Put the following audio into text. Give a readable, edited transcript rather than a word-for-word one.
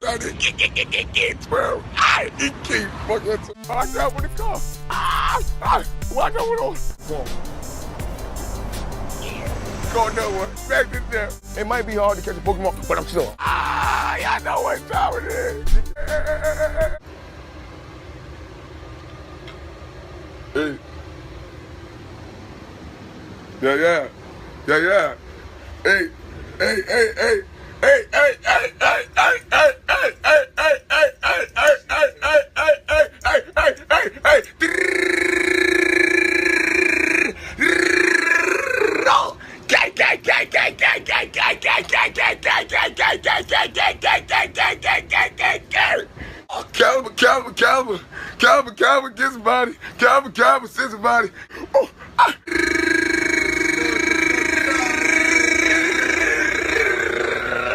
12. He keep fucking. I got one to come. Watch out on. Go nowhere. Back to there. It might be hard to catch a Pokemon, but I'm sure. Y'all know what time it is. Hey. Yeah. Hey. Hey. Calvin, get somebody. Calvin, send somebody.